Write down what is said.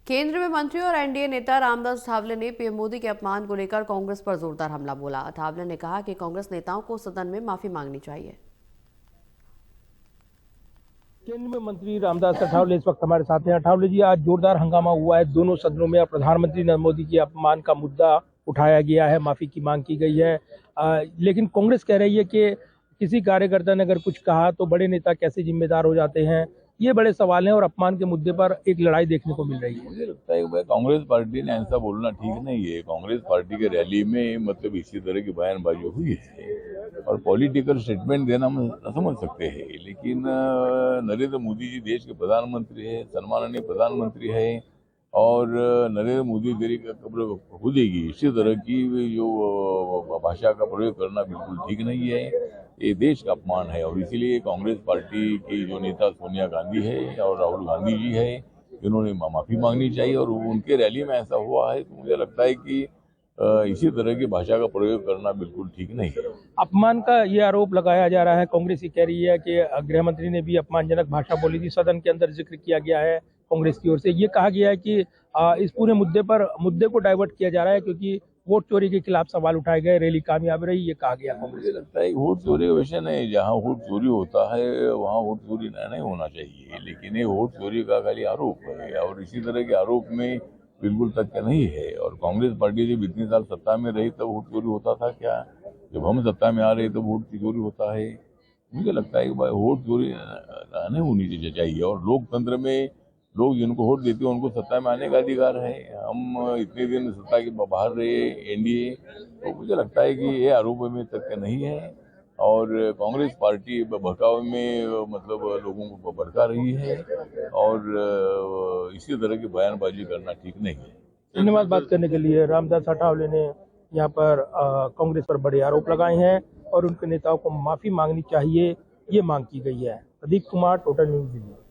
केंद्र में मंत्री और एनडीए नेता रामदास अठावले ने पीएम मोदी के अपमान को लेकर कांग्रेस पर जोरदार हमला बोला। अठावले ने कहा कि कांग्रेस नेताओं को सदन में माफी मांगनी चाहिए। केंद्र में मंत्री रामदास अठावले इस वक्त हमारे साथ हैं। अठावले जी, आज जोरदार हंगामा हुआ है दोनों सदनों में। प्रधानमंत्री नरेंद्र मोदी के अपमान का मुद्दा उठाया गया है, माफी की मांग की गई है। लेकिन कांग्रेस कह रही है कि किसी कार्यकर्ता ने अगर कुछ कहा तो बड़े नेता कैसे जिम्मेदार हो जाते हैं। ये बड़े सवाल हैं और अपमान के मुद्दे पर एक लड़ाई देखने को मिल रही है। मुझे लगता है कि भाई कांग्रेस पार्टी ने ऐसा बोलना ठीक नहीं है। कांग्रेस पार्टी के रैली में मतलब इसी तरह की बयानबाजी हुई है और पॉलिटिकल स्टेटमेंट देना हम समझ सकते हैं, लेकिन नरेंद्र मोदी जी देश के प्रधानमंत्री है, सम्माननीय प्रधानमंत्री है और नरेंद्र मोदी तेरी कब्र खुदेगी इसी तरह की जो भाषा का प्रयोग करना बिल्कुल ठीक नहीं है। ये देश का अपमान है और इसीलिए कांग्रेस पार्टी की जो नेता सोनिया गांधी है और राहुल गांधी जी है, इन्होंने माफी मांगनी चाहिए। और उनके रैली में ऐसा हुआ है तो मुझे लगता है कि इसी तरह की भाषा का प्रयोग करना बिल्कुल ठीक नहीं है। अपमान का ये आरोप लगाया जा रहा है। कांग्रेस ये कह रही है कि गृह मंत्री ने भी अपमानजनक भाषा बोली थी। सदन के अंदर जिक्र किया गया है कांग्रेस की ओर से। ये कहा गया है कि इस पूरे मुद्दे को डाइवर्ट किया जा रहा है क्योंकि वोट चोरी के खिलाफ सवाल उठाए गए, रैली कामयाब रही, ये कहा गया। मुझे लगता है वोट चोरी का विषय नहीं, जहाँ वोट चोरी होता है वहाँ वोट चोरी नहीं होना चाहिए, लेकिन ये वोट चोरी का खाली आरोप है और इसी तरह के आरोप में बिल्कुल तथ्य नहीं है। और कांग्रेस पार्टी जब इतने साल सत्ता में रही तब वोट चोरी होता था क्या? जब हम सत्ता में आ रहे तब वोट की चोरी होता है। मुझे लगता है कि भाई वोट चोरी नहीं होनी चाहिए और लोकतंत्र में लोग जिनको वोट देते हैं उनको सत्ता में आने का अधिकार है। हम इतने दिन सत्ता के बाहर रहे एनडीए, तो मुझे लगता है कि ये आरोप में तथ्य नहीं है और कांग्रेस पार्टी बहकावे में मतलब लोगों को भड़का रही है और इसी तरह की बयानबाजी करना ठीक नहीं है। धन्यवाद बात करने के लिए। रामदास अठावले ने यहाँ पर कांग्रेस पर बड़े आरोप लगाए हैं और उनके नेताओं को माफी मांगनी चाहिए, ये मांग की गई है। Pradeep Kumar, total news Delhi.